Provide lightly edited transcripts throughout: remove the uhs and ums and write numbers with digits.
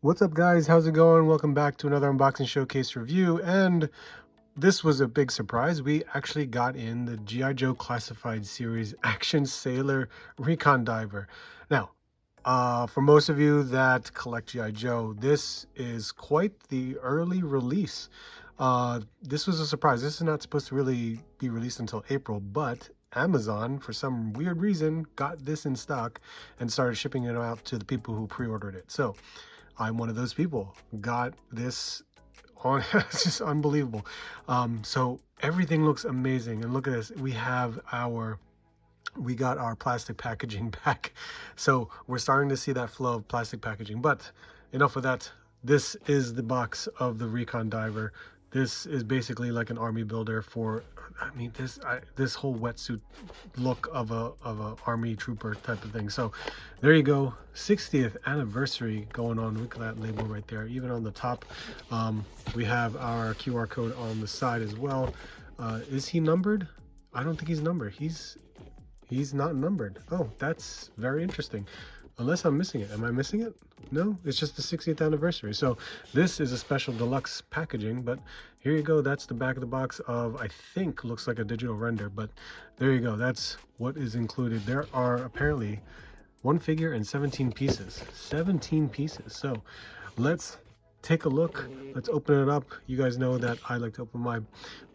What's up guys, how's it going? Welcome back to another unboxing showcase review, and this was a big surprise. We actually got in the G.I. Joe Classified Series Action Sailor Recon Diver. Now, for most of you that collect G.I. Joe, this is quite the early release. This was a surprise. This is not supposed to really be released until April, but Amazon, for some weird reason, got this in stock and started shipping it out to the people who pre-ordered it. So I'm one of those people, got this on. It's just unbelievable. So everything looks amazing, and look at this. We got our plastic packaging back, so we're starting to see that flow of plastic packaging. But enough of that. This is the box of the Recon Diver. This is basically like an army builder for, I mean, this whole wetsuit look of a army trooper type of thing. So there you go, 60th anniversary going on. Look at that label right there. Even on the top, we have our QR code on the side as well. Is he numbered? I don't think he's numbered. He's not numbered. Oh, that's very interesting. Unless I'm missing it. Am I missing it? No, it's just the 60th anniversary. So this is a special deluxe packaging, but here you go. That's the back of the box of, I think, looks like a digital render, but there you go. That's what is included. There are apparently one figure and 17 pieces. 17 pieces. So let's take a look. Let's open it up. You guys know that I like to open my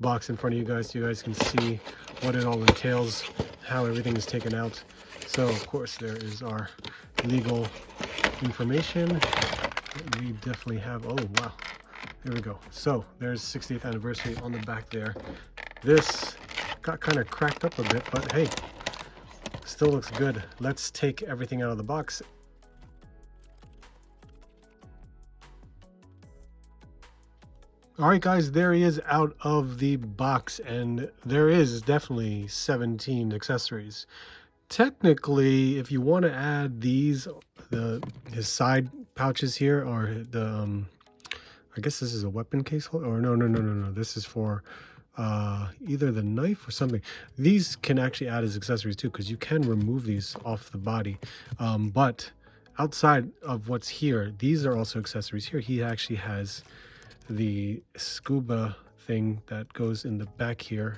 box in front of you guys so you guys can see what it all entails, how everything is taken out. So of course there is our legal information. We definitely have, oh wow, there we go. So there's 60th anniversary on the back there. This got kind of cracked up a bit, but hey, still looks good. Let's take everything out of the box. All right guys, there he is out of the box, and there is definitely 17 accessories. Technically, if you want to add these, his side pouches here, or the I guess this is a weapon case holder, or no, this is for either the knife or something. These can actually add as accessories too, because you can remove these off the body. But outside of what's here, these are also accessories. Here he actually has the scuba thing that goes in the back here,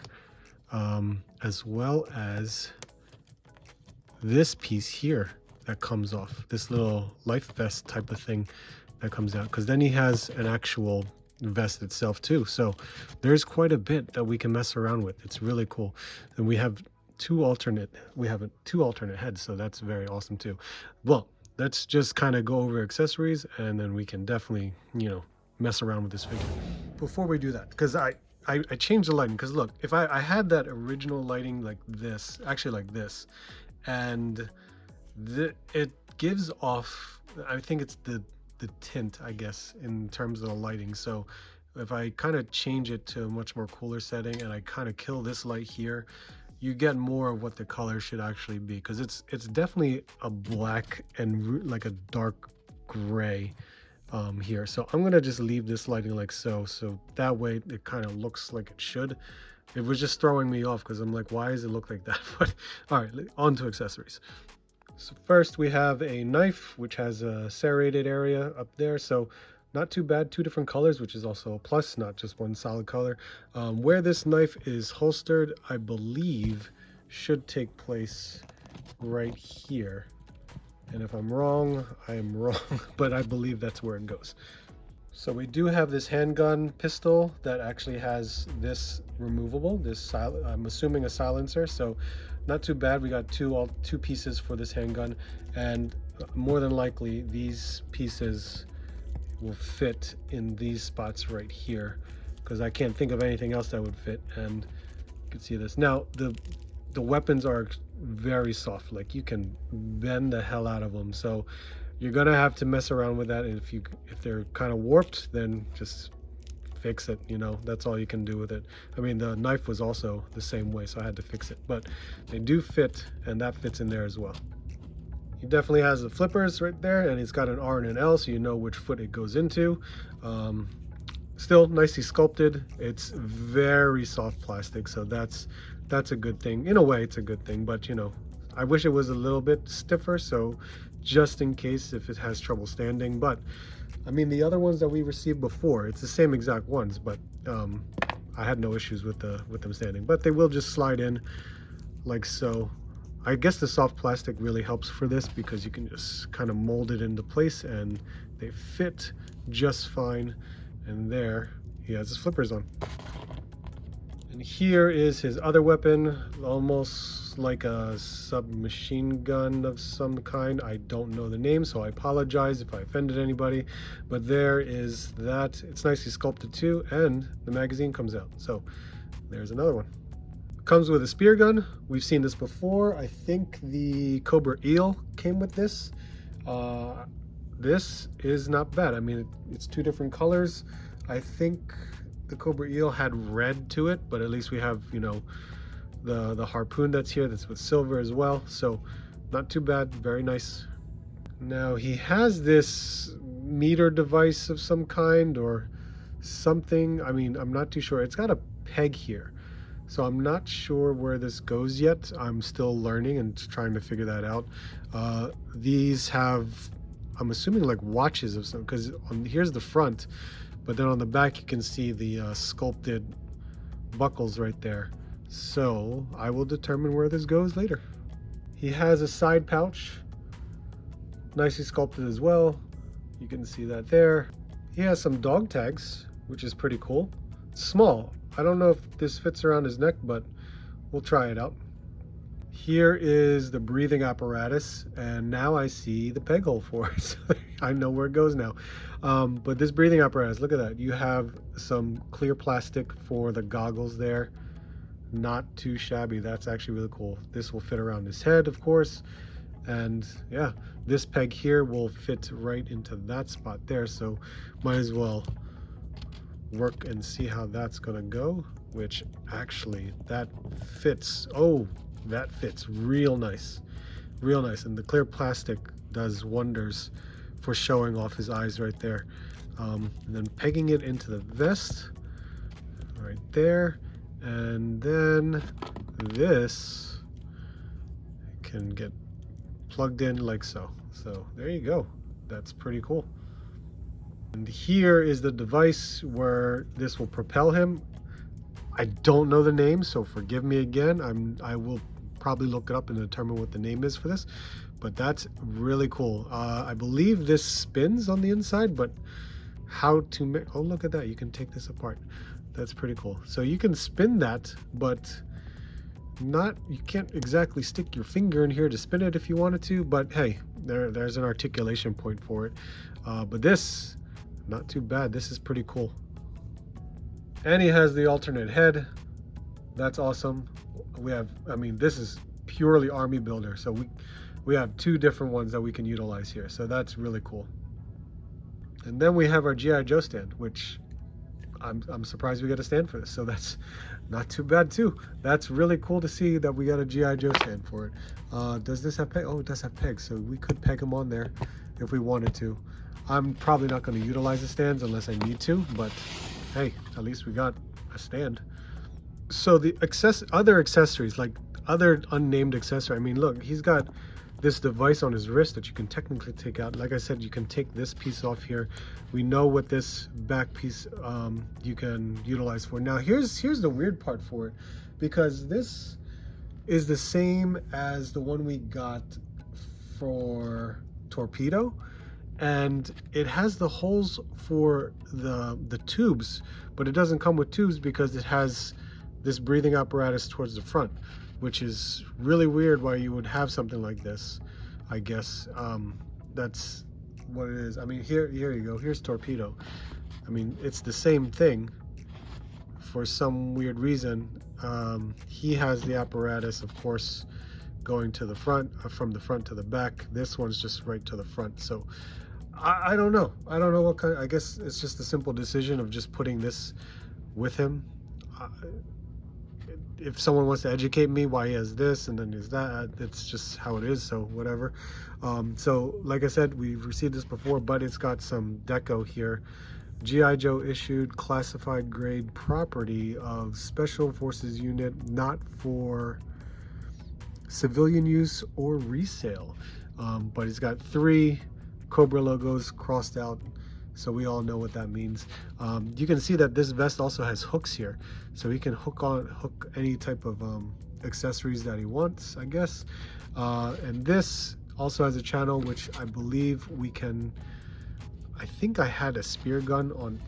as well as this piece here that comes off, this little life vest type of thing that comes out, because then he has an actual vest itself too. So there's quite a bit that we can mess around with. It's really cool. And we have two alternate heads, so that's very awesome too. Well, let's just kind of go over accessories, and then we can definitely, you know, mess around with this figure. Before we do that, because I changed the lighting, because look, if I had that original lighting like this, actually like this, and it gives off, I think it's the tint, I guess, in terms of the lighting. So if I kind of change it to a much more cooler setting, and I kind of kill this light here, you get more of what the color should actually be, because it's definitely a black and like a dark gray here. So I'm gonna just leave this lighting like so that way it kind of looks like it should. It was just throwing me off because I'm like, why does it look like that? But all right, on to accessories. So first we have a knife, which has a serrated area up there, so not too bad. Two different colors, which is also a plus, not just one solid color. Where this knife is holstered, I believe, should take place right here. And if I'm wrong, I am wrong, but I believe that's where it goes. So we do have this handgun pistol that actually has this removable, I'm assuming a silencer, so not too bad. We got two pieces for this handgun, and more than likely these pieces will fit in these spots right here, because I can't think of anything else that would fit. And you can see this. Now the weapons are very soft, like you can bend the hell out of them, so you're gonna have to mess around with that. And if they're kind of warped, then just fix it, you know. That's all you can do with it. I mean, the knife was also the same way, so I had to fix it, but they do fit, and that fits in there as well. He definitely has the flippers right there, and it's got an R and an L, so you know which foot it goes into. Still nicely sculpted. It's very soft plastic, so that's a good thing. In a way, it's a good thing, but you know, I wish it was a little bit stiffer, so just in case if it has trouble standing. But I mean, the other ones that we received before, it's the same exact ones, but I had no issues with them standing. But they will just slide in like so. I guess the soft plastic really helps for this because you can just kind of mold it into place and they fit just fine. And there he has his flippers on. And here is his other weapon, almost like a submachine gun of some kind. I don't know the name, so I apologize if I offended anybody. But there is that. It's nicely sculpted too, and the magazine comes out. So there's another one. Comes with a spear gun. We've seen this before. I think the Cobra Eel came with this. This is not bad. I mean, it's two different colors. I think the Cobra Eel had red to it, but at least we have, you know, the harpoon that's here, that's with silver as well. So not too bad, very nice. Now he has this meter device of some kind or something. I mean, I'm not too sure. It's got a peg here. So I'm not sure where this goes yet. I'm still learning and trying to figure that out. These have, I'm assuming, like watches of some, because here's the front, but then on the back you can see the sculpted buckles right there. So I will determine where this goes later. He has a side pouch, nicely sculpted as well. You can see that there. He has some dog tags, which is pretty cool. Small. I don't know if this fits around his neck, but we'll try it out. Here is the breathing apparatus, and now I see the peg hole for it. So I know where it goes now. But this breathing apparatus, look at that. You have some clear plastic for the goggles there. Not too shabby. That's actually really cool. This will fit around his head, of course. And yeah, this peg here will fit right into that spot there. So might as well work and see how that's gonna go, which actually that fits. Oh, that fits real nice, real nice. And the clear plastic does wonders for showing off his eyes right there. And then pegging it into the vest right there, and then this can get plugged in like so. So there you go. That's pretty cool. And here is the device where this will propel him. I don't know the name, so forgive me again. I will probably look it up and determine what the name is for this, but that's really cool. I believe this spins on the inside, but how to make, oh, look at that. You can take this apart. That's pretty cool. So you can spin that, but you can't exactly stick your finger in here to spin it if you wanted to, but hey, there's an articulation point for it. But this, not too bad. This is pretty cool. And he has the alternate head. That's awesome. We have, I mean, this is purely army builder. So we have two different ones that we can utilize here. So that's really cool. And then we have our G.I. Joe stand, which I'm surprised we got a stand for this. So that's not too bad too. That's really cool to see that we got a G.I. Joe stand for it. Does this have peg? Oh, it does have pegs. So we could peg them on there if we wanted to. I'm probably not going to utilize the stands unless I need to, but hey, at least we got a stand. So the other accessories, like other unnamed accessory, I mean, look, he's got this device on his wrist that you can technically take out. Like I said, you can take this piece off here. We know what this back piece you can utilize for. Now here's the weird part for it, because this is the same as the one we got for Torpedo, and it has the holes for the tubes, but it doesn't come with tubes because it has this breathing apparatus towards the front, which is really weird why you would have something like this. I guess that's what it is. I mean, here you go. Here's Torpedo. I mean, it's the same thing. For some weird reason, he has the apparatus, of course, going to the front, from the front to the back. This one's just right to the front. So I don't know. I don't know what kind. I guess it's just a simple decision of just putting this with him. If someone wants to educate me why he has this and then there's that, it's just how it is. So whatever. So like I said, we've received this before, but it's got some deco here. G.I. Joe issued classified grade property of Special Forces unit, not for civilian use or resale. but he's got 3 Cobra logos crossed out, so we all know what that means. You can see that this vest also has hooks here, so he can hook any type of accessories that he wants, I guess. And this also has a channel, which I believe we can, I think I had a spear gun on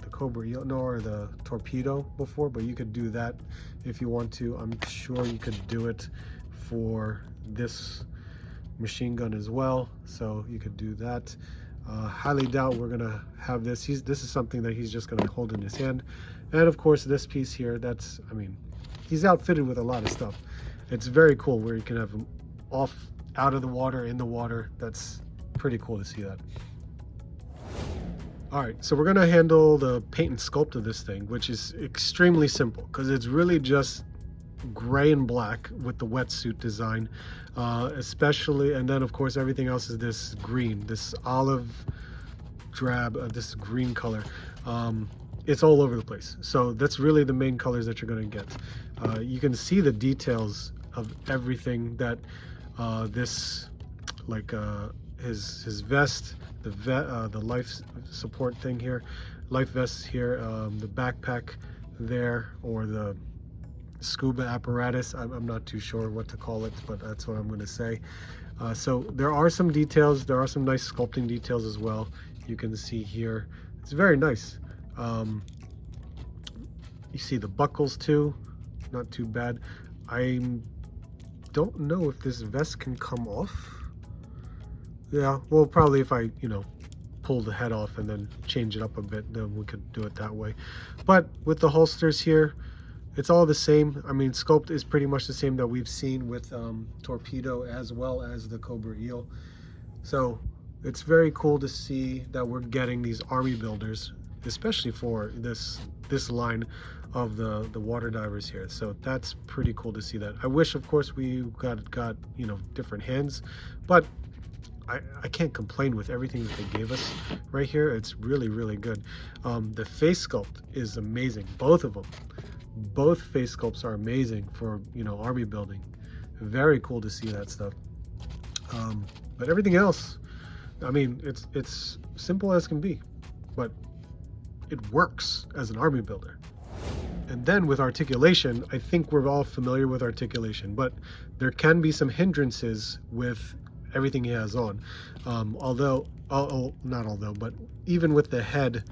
the Cobra Eel, no, or the torpedo before, but you could do that if you want to. I'm sure you could do it for this machine gun as well, so you could do that. Highly doubt we're gonna have this. This is something that he's just gonna hold in his hand. And of course this piece here, that's, I mean, he's outfitted with a lot of stuff. It's very cool where you can have him out of the water, in the water. That's pretty cool to see that. All right, so we're gonna handle the paint and sculpt of this thing, which is extremely simple because it's really just gray and black with the wetsuit design, especially, and then of course everything else is this green, this olive drab, this green color. It's all over the place, so that's really the main colors that you're going to get. You can see the details of everything that this, like his vest, the life support thing here, life vest here, the backpack there, or the scuba apparatus. I'm not too sure what to call it, but that's what I'm going to say. So there are some details, there are some nice sculpting details as well. You can see here, it's very nice. You see the buckles too, not too bad. I don't know if this vest can come off. Yeah, well, probably if I, you know, pull the head off and then change it up a bit, then we could do it that way. But with the holsters here, it's all the same. I mean, sculpt is pretty much the same that we've seen with Torpedo as well as the Cobra Eel. So it's very cool to see that we're getting these army builders, especially for this line of the water divers here. So that's pretty cool to see that. I wish, of course, we got you know, different hands, but I can't complain with everything that they gave us right here. It's really, really good. The face sculpt is amazing, both of them. Both face sculpts are amazing for, you know, army building. Very cool to see that stuff. But everything else, I mean, it's simple as can be, but it works as an army builder. And then with articulation, I think we're all familiar with articulation, but there can be some hindrances with everything he has on. But even with the head,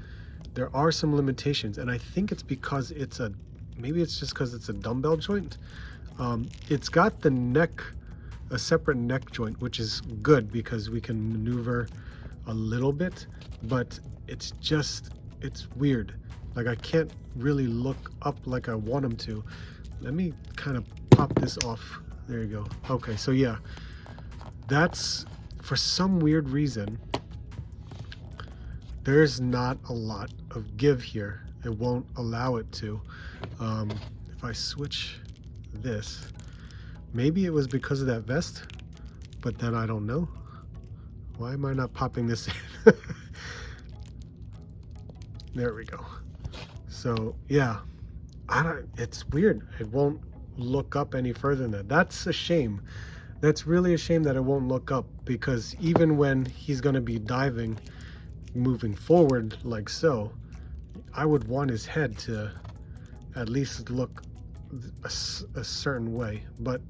there are some limitations, and I think it's because maybe it's just because it's a dumbbell joint. It's got the neck, a separate neck joint, which is good because we can maneuver a little bit, but it's weird. Like, I can't really look up like I want him to. Let me kind of pop this off. There you go. Okay, so yeah, that's, for some weird reason, there's not a lot of give here. It won't allow it to. If I switch this, maybe it was because of that vest, but then I don't know. Why am I not popping this in? There we go. So yeah, it's weird. It won't look up any further than that. That's a shame. That's really a shame that it won't look up, because even when he's going to be diving, moving forward like so, I would want his head to at least look a certain way, but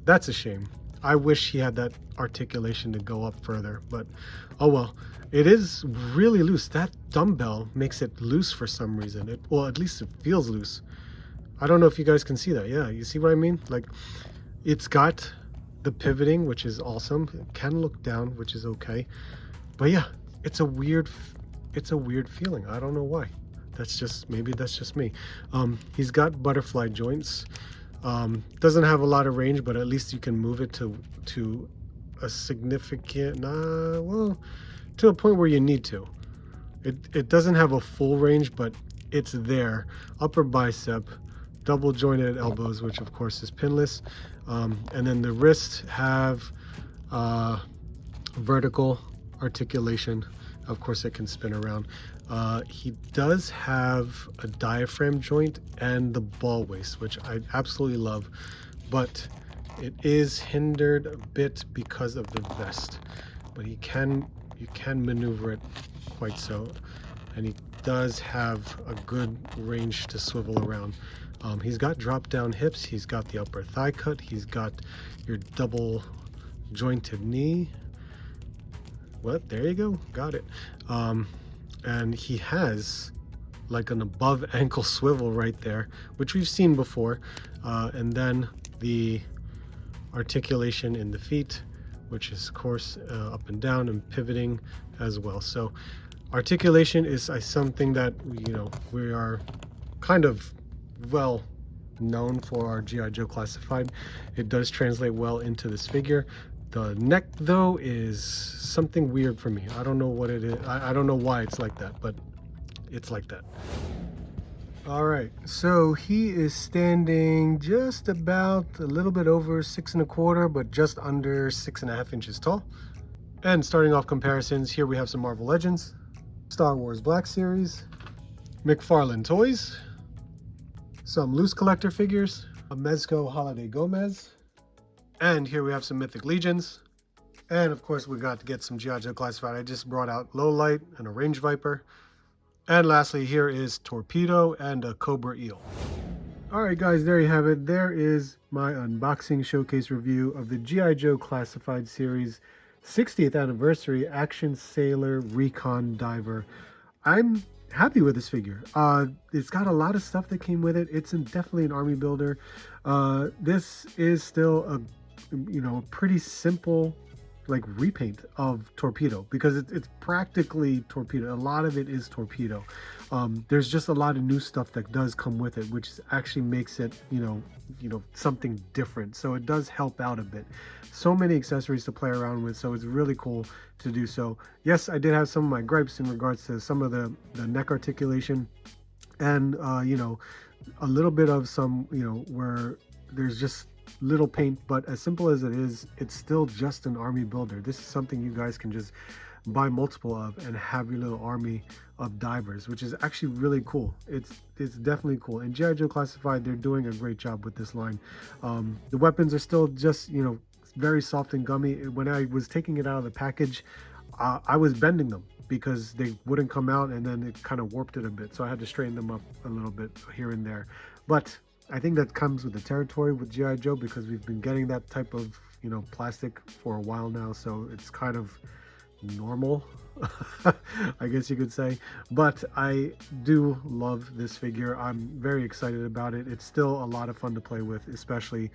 that's a shame. I wish he had that articulation to go up further, but oh well. It is really loose. That dumbbell makes it loose for some reason. Well, at least it feels loose. I don't know if you guys can see that. Yeah, you see what I mean? Like, it's got the pivoting, which is awesome. It can look down, which is okay. But yeah, it's a weird feeling. I don't know why. Maybe that's just me. He's got butterfly joints. Doesn't have a lot of range, but at least you can move it to a significant, to a point where you need to. It doesn't have a full range, but it's there. Upper bicep, double jointed elbows, which of course is pinless, and then the wrists have vertical articulation. Of course, it can spin around. He does have a diaphragm joint and the ball waist, which I absolutely love, but It is hindered a bit because of the vest, but you can maneuver it quite so, and he does have a good range to swivel around. He's got drop down hips, he's got the upper thigh cut, he's got your double jointed knee. What? There you go, got it. And he has like an above ankle swivel right there, which we've seen before, and then the articulation in the feet, which is of course up and down and pivoting as well. So articulation is something that we are kind of well known for our G.I. Joe Classified. It does translate well into this figure. The neck though is something weird for me. I don't know what it is. I don't know why it's like that, but it's like that. All right, so he is standing just about a little bit over 6¼ but just under 6½ inches tall. And starting off comparisons, here we have some Marvel Legends, Star Wars Black Series, McFarlane Toys, some loose collector figures, a Mezco Holiday Gomez, and here we have some Mythic Legions. And of course we got to get some G.I. Joe Classified. I just brought out Low Light and a Range Viper. And lastly, here is Torpedo and a Cobra Eel. All right, guys, there you have it. There is my unboxing showcase review of the G.I. Joe Classified Series 60th Anniversary Action Sailor Recon Diver. I'm happy with this figure. It's got a lot of stuff that came with it. It's definitely an army builder. This is still a pretty simple like repaint of Torpedo, because it's practically Torpedo. A lot of it is Torpedo. There's just a lot of new stuff that does come with it, which actually makes it something different. So it does help out a bit. So many accessories to play around with, so it's really cool to do so. Yes, I did have some of my gripes in regards to some of the neck articulation, and a little bit of some where there's just little paint, but as simple as it is, it's still just an army builder. This is something you guys can just buy multiple of and have your little army of divers, which is actually really cool. It's definitely cool. And G.I. Joe Classified, they're doing a great job with this line. The weapons are still just very soft and gummy. When I was taking it out of the package, I was bending them because they wouldn't come out, and then it kind of warped it a bit, so I had to straighten them up a little bit here and there. But I think that comes with the territory with G.I. Joe, because we've been getting that type of plastic for a while now, so it's kind of normal, I guess you could say. But I do love this figure. I'm very excited about it. It's still a lot of fun to play with, especially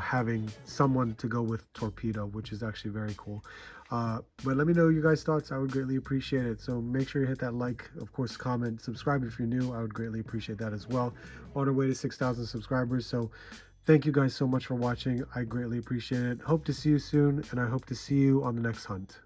having someone to go with Torpedo, which is actually very cool. But let me know your guys' thoughts. I would greatly appreciate it. So make sure you hit that like, of course, comment, subscribe if you're new. I would greatly appreciate that as well. On our way to 6,000 subscribers. So thank you guys so much for watching. I greatly appreciate it. Hope to see you soon, and I hope to see you on the next hunt.